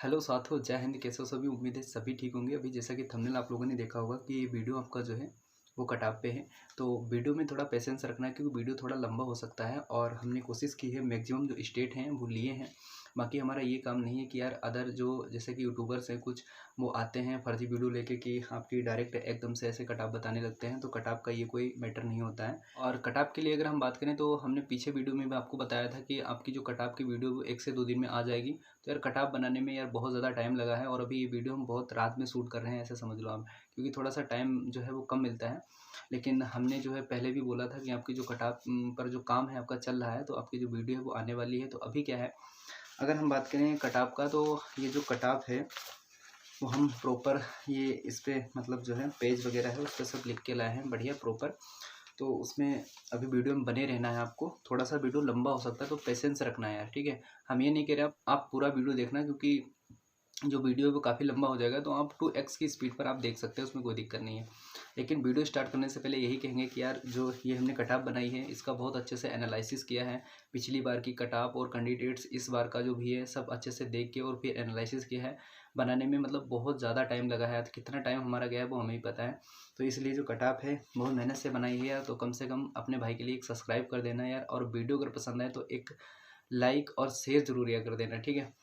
Hello साथियों, जय हिंद। कैसे हो सभी? उम्मीद है सभी ठीक होंगे। अभी जैसा कि थंबनेल आप लोगों ने देखा होगा कि ये वीडियो आपका जो है वो कटाव पे है। तो वीडियो में थोड़ा पेशेंस रखना है क्योंकि वीडियो थोड़ा लंबा हो सकता है और हमने कोशिश की है मैक्सिमम जो स्टेट हैं वो लिए हैं। बाकी हमारा ये काम नहीं है कि यार अदर जो जैसे कि यूट्यूबर्स हैं कुछ वो आते हैं फर्जी वीडियो लेके कि आपकी डायरेक्ट एकदम से ऐसे कटाव बताने लगते हैं। तो कटाव का ये कोई मैटर नहीं होता है। और कटाव के लिए अगर हम बात करें तो हमने पीछे वीडियो में भी आपको बताया था कि आपकी जो कटाव की वीडियो वो 1 से 2 दिन में आ जाएगी। तो यार कटाव बनाने में यार बहुत ज़्यादा टाइम लगा है और अभी ये वीडियो हम बहुत रात में शूट कर रहे हैं, ऐसे समझ लो आप। क्योंकि थोड़ा सा टाइम जो है वो कम मिलता है। लेकिन हमने जो है पहले भी बोला था कि आपकी जो कटाव पर जो काम है आपका चल रहा है, तो आपकी जो वीडियो है वो आने वाली है। तो अभी क्या है, अगर हम बात करें कटाव का, तो ये जो कटाव है वो हम प्रॉपर ये इस पे मतलब जो है पेज वगैरह है उस पर सब लिख के लाए हैं बढ़िया प्रॉपर। तो उसमें अभी वीडियो में बने रहना है आपको। थोड़ा सा वीडियो लंबा हो सकता है तो पेशेंस रखना है यार, ठीक है। हम ये नहीं कह रहे आप पूरा वीडियो देखना, क्योंकि जो वीडियो है वो काफ़ी लंबा हो जाएगा। तो आप 2x की स्पीड पर आप देख सकते हैं, उसमें कोई दिक्कत नहीं है। लेकिन वीडियो स्टार्ट करने से पहले यही कहेंगे कि यार जो ये हमने कटाव बनाई है इसका बहुत अच्छे से एनालिसिस किया है। पिछली बार की कटाव और कैंडिडेट्स इस बार का जो भी है सब अच्छे से देख के और फिर एनालिसिस किया है। बनाने में मतलब बहुत ज़्यादा टाइम लगा है, तो कितना टाइम हमारा गया है वो हमें ही पता है। तो इसलिए जो कटाव है बहुत मेहनत से बनाई है यार। तो कम से कम अपने भाई के लिए एक सब्सक्राइब कर देना यार, और वीडियो अगर पसंद आए तो एक लाइक और शेयर जरूर यार कर देना, ठीक है।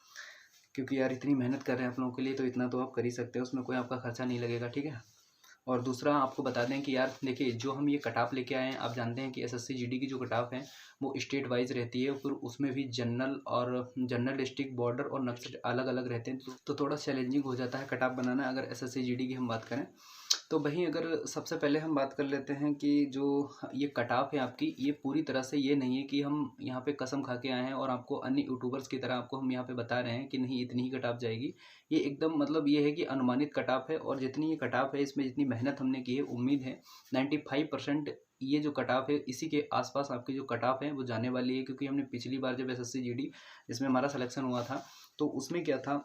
क्योंकि यार इतनी मेहनत कर रहे हैं आप लोगों के लिए, तो इतना तो आप कर ही सकते हो, उसमें कोई आपका खर्चा नहीं लगेगा, ठीक है। और दूसरा आपको बता दें कि यार देखिए, जो हम ये कटाव लेके आए हैं, आप जानते हैं कि एसएससी जीडी की जो कटाव है वो स्टेट वाइज रहती है। फिर उसमें भी जनरल और जनरल डिस्ट्रिक्ट बॉर्डर और नक्सल अलग अलग रहते हैं। तो थोड़ा चैलेंजिंग हो जाता है कटाव बनाना अगर एसएससी जीडी की हम बात करें। तो वहीं अगर सबसे पहले हम बात कर लेते हैं कि जो ये कटाव है आपकी, ये पूरी तरह से ये नहीं है कि हम यहाँ पे कसम खा के आए हैं और आपको अन्य यूट्यूबर्स की तरह आपको हम यहाँ पे बता रहे हैं कि नहीं इतनी ही कटाव जाएगी। ये एकदम मतलब ये है कि अनुमानित कटाव है, और जितनी ये कटाव है इसमें जितनी मेहनत हमने की है, उम्मीद है 95% ये जो कटाव है इसी के आसपास आपकी जो कटाव है वो जाने वाली है। क्योंकि हमने पिछली बार जब एसएससी जीडी जिसमें हमारा सिलेक्शन हुआ था, तो उसमें क्या था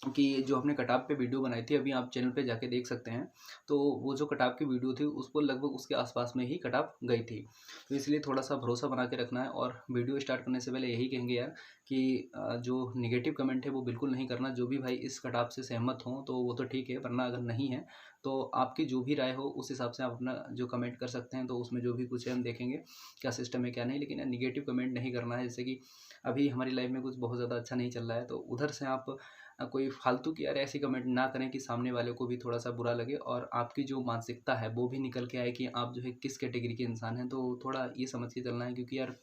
कि जो हमने कटाव पे वीडियो बनाई थी, अभी आप चैनल पे जाके देख सकते हैं। तो वो जो कटाव की वीडियो थी उसको लगभग उसके आसपास में ही कटाव गई थी। तो इसलिए थोड़ा सा भरोसा बना के रखना है। और वीडियो स्टार्ट करने से पहले यही कहेंगे यार कि जो निगेटिव कमेंट है वो बिल्कुल नहीं करना। जो भी भाई इस कटाव से सहमत हों तो वो तो ठीक है, वरना अगर नहीं है तो आपकी जो भी राय हो उस हिसाब से आप अपना जो कमेंट कर सकते हैं। तो उसमें जो भी कुछ है हम देखेंगे क्या सिस्टम है क्या नहीं, लेकिन निगेटिव कमेंट नहीं करना है। जैसे कि अभी हमारी लाइफ में कुछ बहुत ज़्यादा अच्छा नहीं चल रहा है, तो उधर से आप कोई फालतू की यार ऐसी कमेंट ना करें कि सामने वाले को भी थोड़ा सा बुरा लगे और आपकी जो मानसिकता है वो भी निकल के आए कि आप जो है किस कैटेगरी के इंसान हैं। तो थोड़ा ये समझ के चलना है, क्योंकि यार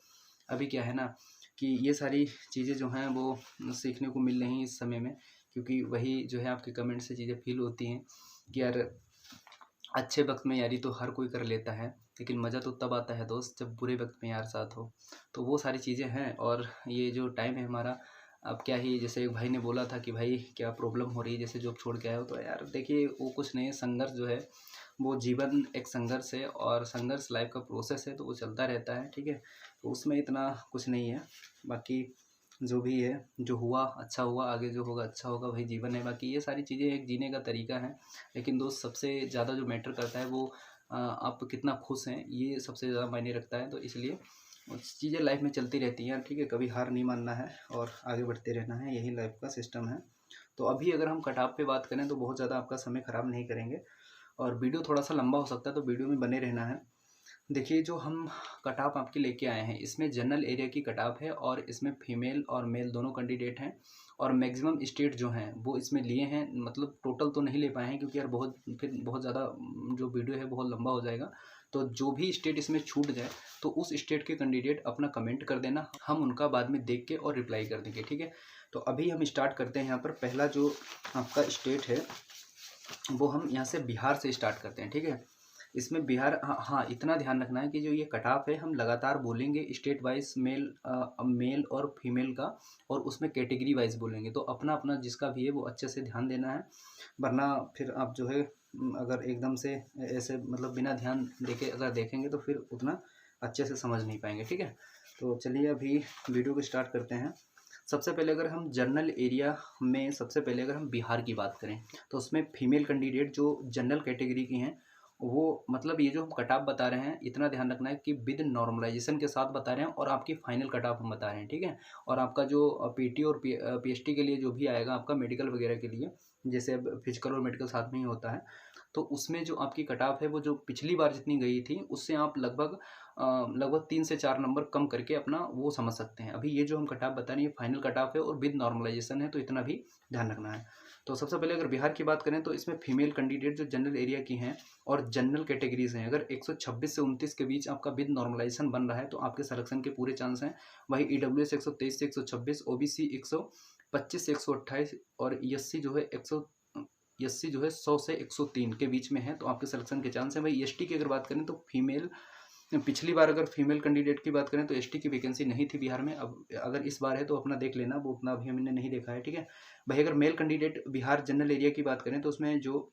अभी क्या है ना कि ये सारी चीज़ें जो हैं वो सीखने को मिल रही हैं इस समय में। क्योंकि वही जो है आपके कमेंट से चीज़ें फील होती हैं कि यार अच्छे वक्त में यारी तो हर कोई कर लेता है, लेकिन मज़ा तो तब आता है दोस्त जब बुरे वक्त में यार साथ हो। तो वो सारी चीज़ें हैं। और ये जो टाइम है हमारा, अब क्या ही, जैसे एक भाई ने बोला था कि भाई क्या प्रॉब्लम हो रही है जैसे जॉब छोड़ के आए हो। तो यार देखिए वो कुछ नहीं है, संघर्ष जो है वो जीवन एक संघर्ष है, और संघर्ष लाइफ का प्रोसेस है, तो वो चलता रहता है, ठीक है। तो उसमें इतना कुछ नहीं है। बाकी जो भी है, जो हुआ अच्छा हुआ, आगे जो होगा अच्छा होगा, वही जीवन है। बाकी ये सारी चीज़ें एक जीने का तरीका है। लेकिन दोस्त सबसे ज़्यादा जो मैटर करता है वो आप कितना खुश हैं, ये सबसे ज़्यादा मायने रखता है। तो इसलिए चीज़ें लाइफ में चलती रहती हैं, ठीक है। कभी हार नहीं मानना है और आगे बढ़ते रहना है, यही लाइफ का सिस्टम है। तो अभी अगर हम कटाव पे बात करें तो बहुत ज़्यादा आपका समय ख़राब नहीं करेंगे, और वीडियो थोड़ा सा लंबा हो सकता है तो वीडियो में बने रहना है। देखिए जो हम कटाव आपके लेके आए हैं इसमें जनरल एरिया की कटाव है, और इसमें फीमेल और मेल दोनों कैंडिडेट हैं। और मैक्सिमम स्टेट जो हैं वो इसमें लिए हैं, मतलब टोटल तो नहीं ले पाए हैं क्योंकि यार बहुत ज़्यादा जो वीडियो है बहुत लंबा हो जाएगा। तो जो भी स्टेट इसमें छूट जाए तो उस स्टेट के कैंडिडेट अपना कमेंट कर देना, हम उनका बाद में देख के और रिप्लाई कर देंगे, ठीक है। तो अभी हम स्टार्ट करते हैं। यहाँ पर पहला जो आपका स्टेट है वो हम यहाँ से बिहार से स्टार्ट करते हैं, ठीक है। इसमें बिहार, हाँ हाँ, इतना ध्यान रखना है कि जो ये कट ऑफ है हम लगातार बोलेंगे स्टेट वाइज, मेल और फीमेल का, और उसमें कैटेगरी वाइज बोलेंगे। तो अपना अपना जिसका भी है वो अच्छे से ध्यान देना है, वरना फिर आप जो है अगर एकदम से ऐसे मतलब बिना ध्यान देके अगर देखेंगे तो फिर उतना अच्छे से समझ नहीं पाएंगे, ठीक है। तो चलिए अभी वीडियो को स्टार्ट करते हैं। सबसे पहले अगर हम जनरल एरिया में, सबसे पहले अगर हम बिहार की बात करें तो उसमें फीमेल कैंडिडेट जो जनरल कैटेगरी की हैं वो मतलब ये जो हम कट ऑफ बता रहे हैं, इतना ध्यान रखना है कि विद नॉर्मलाइजेशन के साथ बता रहे हैं और आपकी फाइनल कट ऑफ हम बता रहे हैं, ठीक है। और आपका जो पीटी और पीएचडी के लिए जो भी आएगा आपका मेडिकल वगैरह के लिए, जैसे अब फिजिकल और मेडिकल साथ में ही होता है, तो उसमें जो आपकी कट ऑफ है वो जो पिछली बार जितनी गई थी उससे आप लगभग 3 से 4 नंबर कम करके अपना वो समझ सकते हैं। अभी ये जो हम कट ऑफ बता रहे हैं ये फाइनल कट ऑफ है और विद नॉर्मलाइजेशन है, तो इतना भी ध्यान रखना है। तो सबसे पहले अगर बिहार की बात करें तो इसमें फीमेल कैंडिडेट जो जनरल एरिया की हैं और जनरल कैटेगरीज हैं, अगर 126 से 29 के बीच आपका विद नॉर्मलाइजेशन बन रहा है तो आपके सिलेक्शन के पूरे चांस हैं। वही ईडब्ल्यूएस 123 से 126, ओबीसी 125 से 128 और एससी जो है 100 से 103 के बीच में है, तो आपके सिलेक्शन के चांस हैं। वही एसटी की अगर बात करें तो फीमेल, पिछली बार अगर फीमेल कैंडिडेट की बात करें तो एसटी की वैकेंसी नहीं थी बिहार में, अब अगर इस बार है तो अपना देख लेना, वो उतना अभी हमने नहीं देखा है, ठीक है भाई। अगर male candidate Bihar general area की बात करें तो उसमें जो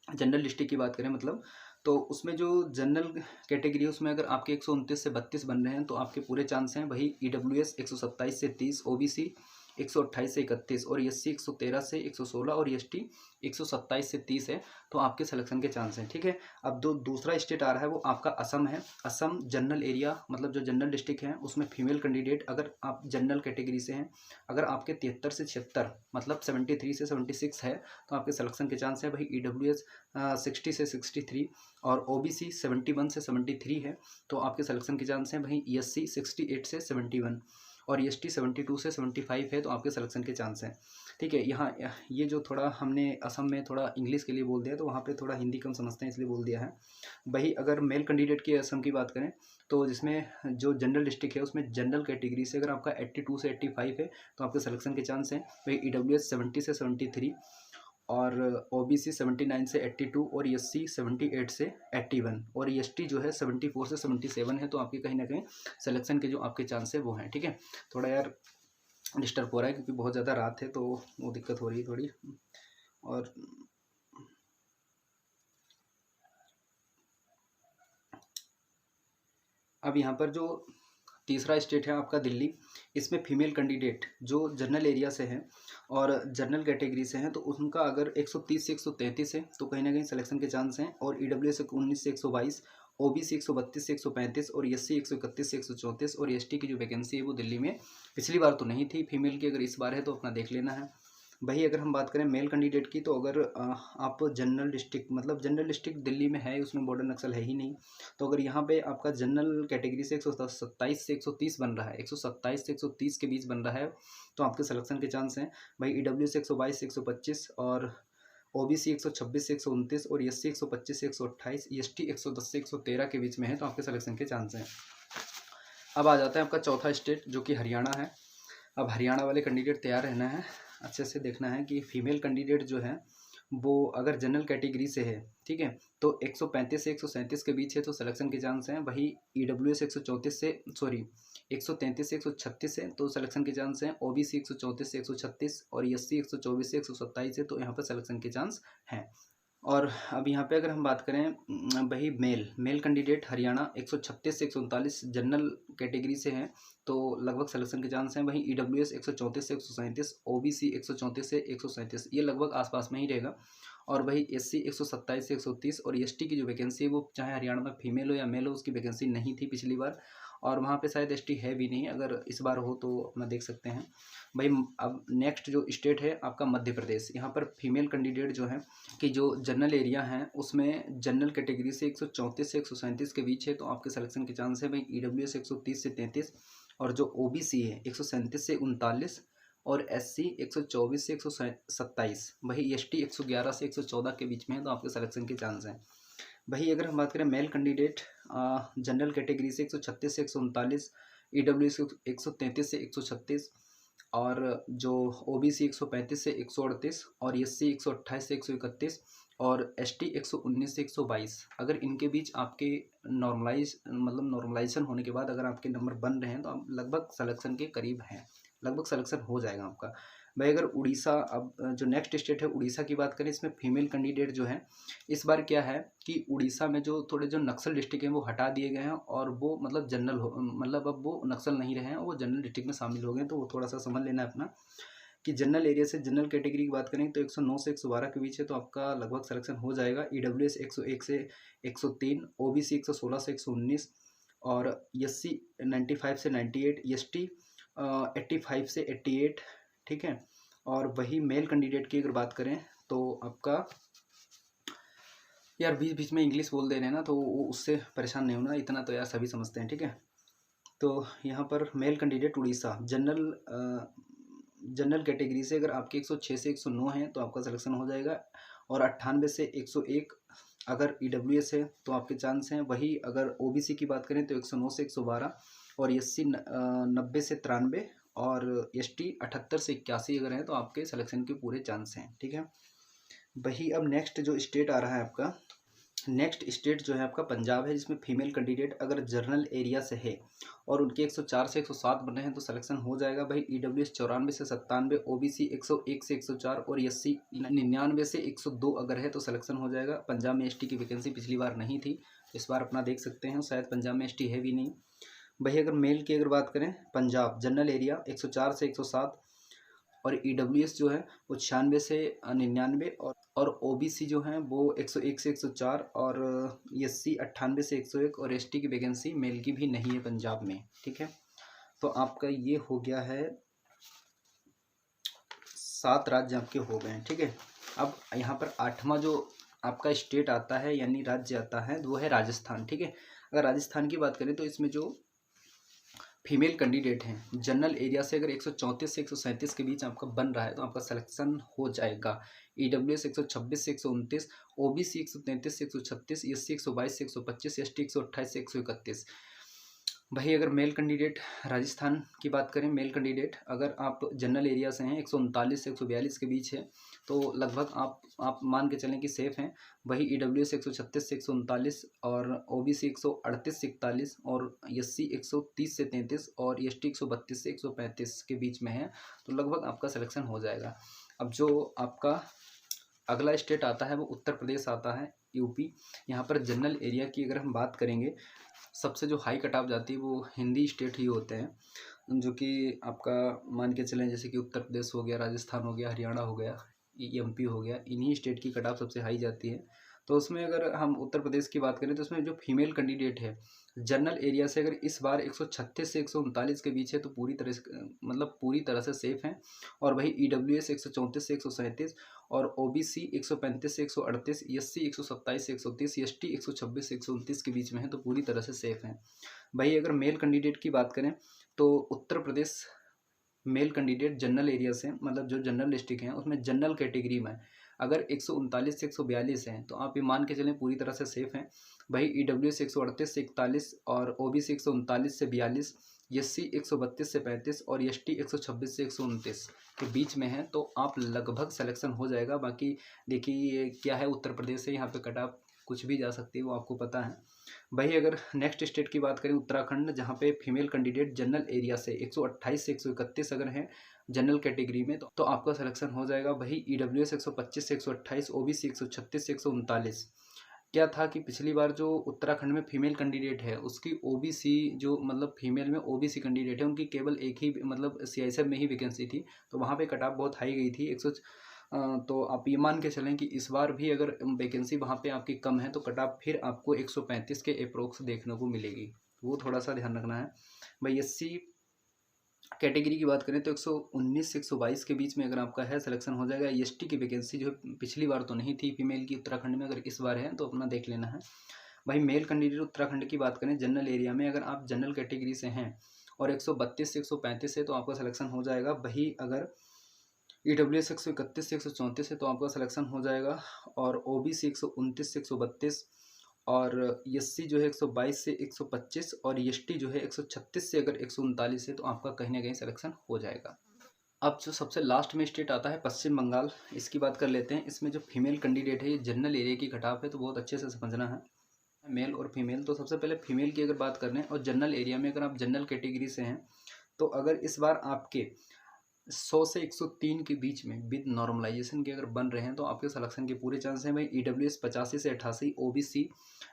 जनरल डिस्ट्रिक्ट की बात करें मतलब, तो उसमें जो जनरल कैटेगरी है उसमें अगर आपके 129 से 32 बन रहे हैं तो आपके पूरे चांस हैं। वही ईडब्ल्यूएस 127 से 30, ओबीसी 128 से 31 और एससी 113 से 116 और एसटी 127 से 30 है, तो आपके सिलेक्शन के चांस हैं, ठीक है। अब दूसरा स्टेट आ रहा है वो आपका असम है। असम जनरल एरिया मतलब जो जनरल डिस्ट्रिक्ट है उसमें फीमेल कैंडिडेट अगर आप जनरल कैटेगरी से हैं, अगर आपके 73 से 76 मतलब 73 से 76 है तो आपके सिलेक्शन के चांस है। वही ईडब्ल्यूएस 60 से 63 और ओबीसी 71 से 73 है, तो आपके सिलेक्शन के चांस हैं। वहीं एससी 68 से 71 और एसटी 72 से 75 है, तो आपके सिलेक्शन के चांस हैं, ठीक है। यहाँ ये जो थोड़ा हमने असम में थोड़ा इंग्लिश के लिए बोल दिया तो वहाँ पे थोड़ा हिंदी कम समझते हैं इसलिए बोल दिया है। वही अगर मेल कैंडिडेट की असम की बात करें तो जिसमें जो जनरल डिस्ट्रिक्ट है उसमें जनरल कैटेगरी से अगर आपका 82 से 85 है तो आपके सिलेक्शन के चांस हैं। वही ईडब्ल्यूएस 70 से 73 और ओबीसी 79 से 82 और एससी 78 से 81 और एसटी जो है 74 से 77 है, तो आपके कहीं ना कहीं सिलेक्शन के जो आपके चांस है वो हैं, ठीक है। थोड़ा यार डिस्टर्ब हो रहा है क्योंकि बहुत ज़्यादा रात है तो वो दिक्कत हो रही है थोड़ी। और अब यहाँ पर जो तीसरा स्टेट है आपका दिल्ली, इसमें फीमेल कैंडिडेट जो जनरल एरिया से हैं और जनरल कैटेगरी से हैं तो उनका अगर 130 से 133 है तो कहीं ना कहीं सिलेक्शन के चांस हैं। और ईडब्ल्यूएस 19 से 122, ओबीसी 132 से 135 और एससी 131 से 134 और एसटी की जो वैकेंसी है वो दिल्ली में पिछली बार तो नहीं थी फीमेल की, अगर इस बार है तो अपना देख लेना है। वही अगर हम बात करें मेल कैंडिडेट की तो अगर आप जनरल डिस्ट्रिक्ट मतलब जनरल डिस्ट्रिक्ट दिल्ली में है उसमें बॉर्डर नक्सल है ही नहीं, तो अगर यहाँ पे आपका जनरल कैटेगरी से 127 से 130 बन रहा है, 127 से 130 के बीच बन रहा है, तो आपके सिलेक्शन के चांस हैं। भाई ईडब्ल्यू से 122 से 125 और ओबीसी 126 से 129 और एससी 125 से 128, एसटी 110 से 113 के बीच में है, तो आपके सिलेक्शन के चांस हैं। अब आ जाता है आपका चौथा स्टेट जो कि हरियाणा है। अब हरियाणा वाले कैंडिडेट तैयार रहना है, अच्छे से देखना है कि फीमेल कैंडिडेट जो है वो अगर जनरल कैटेगरी से है, ठीक है, तो 135 से 137 के बीच है तो सिलेक्शन के चांस हैं। वही ईडब्ल्यूएस 134 से 133 से 136 है तो सिलेक्शन के चांस हैं। ओबीसी 134 से 136 और एससी 124 से 127 है, तो यहाँ पर सिलेक्शन के चांस हैं। और अब यहाँ पे अगर हम बात करें वही मेल कैंडिडेट हरियाणा 136 से 139 जनरल कैटेगरी से हैं तो लगभग सिलेक्शन के चांस हैं। वहीं ईडब्ल्यूएस 134 से 137, ओबीसी 134 से 137 ये लगभग आसपास में ही रहेगा। और वही एससी 127 से 130 और एसटी की जो वैकेंसी है वो चाहे हरियाणा में फीमेल हो या मेल हो उसकी वैकेंसी नहीं थी पिछली बार, और वहाँ पे शायद एसटी है भी नहीं, अगर इस बार हो तो अपना देख सकते हैं भाई। अब नेक्स्ट जो स्टेट है आपका मध्य प्रदेश, यहाँ पर फीमेल कैंडिडेट जो है कि जो जनरल एरिया हैं उसमें जनरल कैटेगरी से 134 से 137 के बीच है, तो आपके सिलेक्शन के चांस है। भाई ईडब्ल्यूएस 130 से 33 और जो ओबीसी है 137 से 39 और एससी 124 से 127, वही एसटी 111 से 114 के बीच में है, तो आपके सिलेक्शन के चांस हैं। वही अगर हम बात करें मेल कैंडिडेट जनरल कैटेगरी से 136 से 139, ईडब्ल्यूएस 133 से 136 और जो ओबीसी 135 से 138 और एससी 128 से 131 और एसटी 119 से 122, अगर इनके बीच आपके नॉर्मलाइजेशन होने के बाद अगर आपके नंबर बन रहे हैं तो आप लगभग सिलेक्शन के करीब हैं, लगभग सिलेक्शन हो जाएगा आपका। भाई अगर उड़ीसा, अब जो नेक्स्ट स्टेट है उड़ीसा की बात करें, इसमें फीमेल कैंडिडेट जो है इस बार क्या है कि उड़ीसा में जो थोड़े जो नक्सल डिस्ट्रिक्ट हैं वो हटा दिए गए हैं और वो मतलब जनरल हो मतलब अब वो नक्सल नहीं रहे हैं, वो जनरल डिस्ट्रिक्ट में शामिल हो गए हैं, तो वो थोड़ा सा समझ लेना है अपना कि जनरल एरिया से जनरल कैटेगरी की बात करें तो 109 से 112 के बीच है तो आपका लगभग सिलेक्शन हो जाएगा। ईडब्ल्यूएस 101 से 103, ओबीसी 116 से 119 और एससी 95 से 98, एसटी 85 से 88, ठीक है। और वही मेल कैंडिडेट की अगर बात करें तो आपका, यार बीच बीच में इंग्लिश बोल दे रहे हैं ना, तो उससे परेशान नहीं होना, इतना तो यार सभी समझते हैं, ठीक है। तो यहाँ पर male candidate Orissa general category से अगर आपके 106 से 109 हैं तो आपका सिलेक्शन हो जाएगा, और 98 से 101 अगर ईडब्ल्यूएस है तो आपके चांस हैं। वही अगर ओबीसी की बात करें तो 109 से 112 और एससी 90 से 93 और एसटी 78 से 81 अगर हैं तो आपके सिलेक्शन के पूरे चांस हैं, ठीक है। वही अब नेक्स्ट जो स्टेट आ रहा है आपका, नेक्स्ट स्टेट जो है आपका पंजाब है, जिसमें फीमेल कैंडिडेट अगर जनरल एरिया से है और उनके 104 से 107 बने हैं तो सिलेक्शन हो जाएगा। भाई ईडब्ल्यूएस 94 से 97, ओबीसी 101 से 104 और एससी 99 से 102 अगर है तो सिलेक्शन हो जाएगा। पंजाब में एसटी की वैकेंसी पिछली बार नहीं थी, इस बार अपना देख सकते हैं, शायद पंजाब में एसटी है भी नहीं। भाई अगर मेल की अगर बात करें, पंजाब जनरल एरिया 104 से 107 और ईडब्ल्यूएस जो है वो 96 से 99 और ओबीसी जो है वो 101 से 104 और एससी 98 से 101 और एसटी की वैकेंसी मेल की भी नहीं है पंजाब में, ठीक है। तो आपका ये हो गया है, 7 राज्य आपके हो गए हैं, ठीक है। अब यहाँ पर 8वां जो आपका स्टेट आता है यानी राज्य आता है वो है राजस्थान, ठीक है। अगर राजस्थान की बात करें तो इसमें जो फीमेल कैंडिडेट हैं जनरल एरिया से अगर 134 से 137 के बीच आपका बन रहा है तो आपका सिलेक्शन हो जाएगा। ईडब्ल्यूएस 126 से 129, ओबीसी 133 से 136, एससी 122 से 125, एसटी 128 से 131। भाई अगर मेल कैंडिडेट राजस्थान की बात करें, मेल कैंडिडेट अगर आप जनरल एरिया से हैं 139 से 142 के बीच है तो लगभग आप मान के चलें कि सेफ़ हैं। वही ईडब्ल्यूएस 136 से 139 और ओबीसी 138 से 41 और एससी 130 से 33 और एसटी 132 से 135 के बीच में है तो लगभग आपका सिलेक्शन हो जाएगा। अब जो आपका अगला स्टेट आता है वो उत्तर प्रदेश आता है, यूपी। यहाँ पर जनरल एरिया की अगर हम बात करेंगे, सबसे जो हाई कट ऑफ जाती है वो हिंदी स्टेट ही होते हैं, जो कि आपका मान के चलें जैसे कि उत्तर प्रदेश हो गया, राजस्थान हो गया, हरियाणा हो गया, एमपी हो गया, इन्हीं स्टेट की कट ऑफ सबसे हाई जाती है। तो उसमें अगर हम उत्तर प्रदेश की बात करें तो उसमें जो फीमेल कैंडिडेट है जनरल एरिया से अगर इस बार 136 से 139 के बीच है तो पूरी तरह से मतलब पूरी तरह से सेफ हैं। और वही ईडब्ल्यूएस 134 से 137 और ओबीसी 135 से 138, एससी 127 से 130, एसटी 126 से 129 के बीच में है तो पूरी तरह से सेफ हैं। भाई अगर मेल कैंडिडेट की बात करें तो Uttar Pradesh male candidate general area से मतलब जो जनरल डिस्ट्रिक्ट हैं उसमें जनरल कैटेगरी में अगर 139 से 142 हैं तो आप ये मान के चलें पूरी तरह से सेफ हैं। भाई ईडब्ल्यूएस 138 से 41 और ओबीसी 139 से 42, एससी 132 से 35 और एसटी 126 से 129 के बीच में है तो आप लगभग सिलेक्शन हो जाएगा। बाकी देखिए ये क्या है, उत्तर प्रदेश से यहाँ पे कट ऑफ कुछ भी जा सकती है वो आपको पता है। भाई अगर नेक्स्ट स्टेट की बात करें उत्तराखंड, जहाँ पे फीमेल कैंडिडेट जनरल एरिया से 128 से 131 अगर हैं जनरल कैटेगरी में तो आपका सिलेक्शन हो जाएगा। वही ईडब्ल्यूएस 125 से 128, ओबीसी 136 से 139। क्या था कि पिछली बार जो उत्तराखंड में फीमेल कैंडिडेट है उसकी ओबीसी जो मतलब फीमेल में ओबीसी कैंडिडेट है उनकी केवल एक ही मतलब सीआईएसएफ में ही वैकेंसी थी तो वहाँ पे कट ऑफ बहुत हाई गई थी 100। तो आप ये मान के चलें कि इस बार भी अगर वैकेंसी वहाँ पे आपकी कम है तो कट ऑफ फिर आपको 135 के अप्रोक्स देखने को मिलेगी, वो थोड़ा सा ध्यान रखना है। भाई एससी कैटेगरी की बात करें तो 119 से 122 के बीच में अगर आपका है सिलेक्शन हो जाएगा। एसटी की वैकेंसी जो पिछली बार तो नहीं थी फीमेल की उत्तराखंड में, अगर इस बार है तो अपना देख लेना है। भाई मेल कैंडिडेट उत्तराखंड की बात करें जनरल एरिया में अगर आप जनरल कैटेगरी से हैं और 132 से 135 है तो आपका सिलेक्शन हो जाएगा। वही अगर ईडब्ल्यूएस 131 से 134 है तो आपका सिलेक्शन हो जाएगा और ओबीसी 129 से 132 और एससी जो है 122 से 125 और एसटी जो है 136 से अगर 139 है तो आपका कहीं ना कहीं सिलेक्शन हो जाएगा। अब जो सबसे लास्ट में स्टेट आता है पश्चिम बंगाल, इसकी बात कर लेते हैं। इसमें जो फीमेल कैंडिडेट है ये जनरल एरिया की घटाव है तो बहुत अच्छे से समझना है मेल और फीमेल। तो सबसे पहले फीमेल की अगर बात कर रहे हैं और जनरल एरिया में अगर आप जनरल कैटेगरी से हैं तो अगर इस बार आपके 100 से 103 के बीच में विद नॉर्मलाइजेशन के अगर बन रहे हैं तो आपके सिलेक्शन के पूरे चांस हैं। भाई ईडब्ल्यूएस 85 से 88, ओबीसी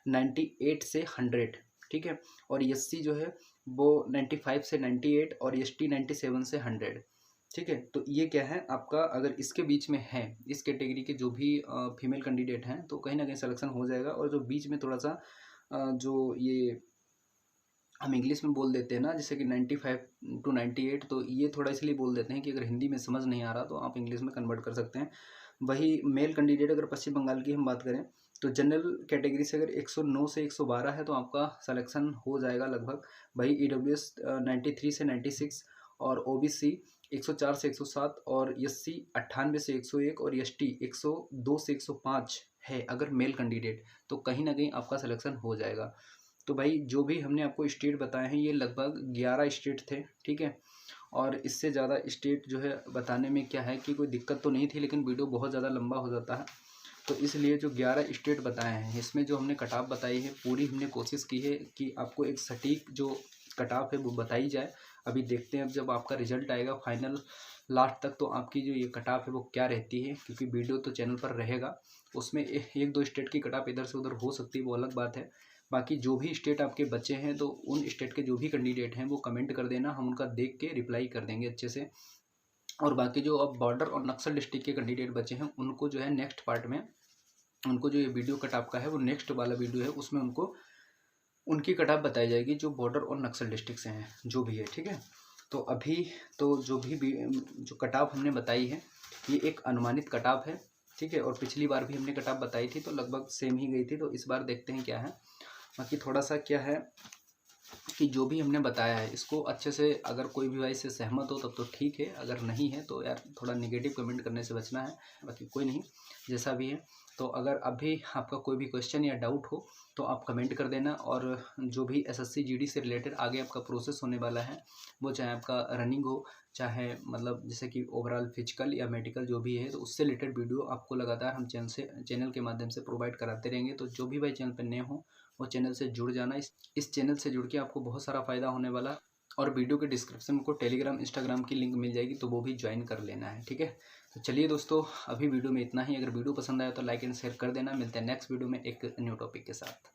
98 से 100, ठीक है। और एससी जो है वो 95 से 98 और एसटी 97 से 100। ठीक है। तो ये क्या है आपका, अगर इसके बीच में है, इस कैटेगरी के जो भी फीमेल कैंडिडेट हैं तो कहीं ना कहीं सिलेक्शन हो जाएगा। और जो बीच में थोड़ा सा जो ये हम इंग्लिश में बोल देते हैं ना, जैसे कि 95 to 98, तो ये थोड़ा इसलिए बोल देते हैं कि अगर हिंदी में समझ नहीं आ रहा तो आप इंग्लिश में कन्वर्ट कर सकते हैं। वही मेल कैंडिडेट अगर पश्चिम बंगाल की हम बात करें तो जनरल कैटेगरी से अगर 109 से 112 है तो आपका सिलेक्शन हो जाएगा लगभग। वही EWS 93 से 96, और OBC 104 से 107, और SC 98 से 101, और ST 102 से 105 है अगर मेल कैंडिडेट, तो कहीं ना कहीं आपका सिलेक्शन हो जाएगा। तो भाई जो भी हमने आपको स्टेट बताए हैं ये लगभग 11 स्टेट थे, ठीक है। और इससे ज़्यादा स्टेट जो है बताने में क्या है कि कोई दिक्कत तो नहीं थी, लेकिन वीडियो बहुत ज़्यादा लंबा हो जाता है, तो इसलिए जो 11 स्टेट बताए हैं इसमें जो हमने कट ऑफ बताई है पूरी हमने कोशिश की है कि आपको एक सटीक जो कट ऑफ है वो बताई जाए। अभी देखते हैं अब जब आपका रिजल्ट आएगा फाइनल लास्ट तक तो आपकी जो ये कट ऑफ है वो क्या रहती है, क्योंकि वीडियो तो चैनल पर रहेगा, उसमें एक दो स्टेट की कट ऑफ इधर से उधर हो सकती है, वो अलग बात है। बाकी जो भी स्टेट आपके बच्चे हैं तो उन स्टेट के जो भी कैंडिडेट हैं वो कमेंट कर देना, हम उनका देख के रिप्लाई कर देंगे अच्छे से। और बाकी जो अब बॉर्डर और नक्सल डिस्ट्रिक्ट के कैंडिडेट बचे हैं उनको जो है नेक्स्ट पार्ट में, उनको जो ये वीडियो कट ऑफ का है वो नेक्स्ट वाला वीडियो है उसमें उनको उनकी कट ऑफ बताई जाएगी जो बॉर्डर और नक्सल डिस्ट्रिक्ट से हैं जो भी है, ठीक है। तो अभी तो जो भी जो कट ऑफ हमने बताई है ये एक अनुमानित कट ऑफ है, ठीक है। और पिछली बार भी हमने कट ऑफ बताई थी तो लगभग सेम ही गई थी, तो इस बार देखते हैं क्या है। बाकी थोड़ा सा क्या है कि जो भी हमने बताया है इसको अच्छे से, अगर कोई भी भाई से सहमत हो तब तो ठीक है, अगर नहीं है तो यार थोड़ा नेगेटिव कमेंट करने से बचना है। बाकी कोई नहीं, जैसा भी है। तो अगर अभी आपका कोई भी क्वेश्चन या डाउट हो तो आप कमेंट कर देना। और जो भी SSC GD से रिलेटेड आगे आपका प्रोसेस होने वाला है, वो चाहे आपका रनिंग हो, चाहे मतलब जैसे कि ओवरऑल फिजिकल या मेडिकल जो भी है, तो उससे रिलेटेड वीडियो आपको लगातार हम चैनल के माध्यम से प्रोवाइड कराते रहेंगे। तो जो भी भाई चैनल पर नए हो वो चैनल से जुड़ जाना। इस चैनल से जुड़ के आपको बहुत सारा फ़ायदा होने वाला। और वीडियो के डिस्क्रिप्शन में को टेलीग्राम इंस्टाग्राम की लिंक मिल जाएगी, तो वो भी ज्वाइन कर लेना है, ठीक है। तो चलिए दोस्तों, अभी वीडियो में इतना ही। अगर वीडियो पसंद आया तो लाइक एंड शेयर कर देना। मिलते हैं नेक्स्ट वीडियो में एक न्यू टॉपिक के साथ।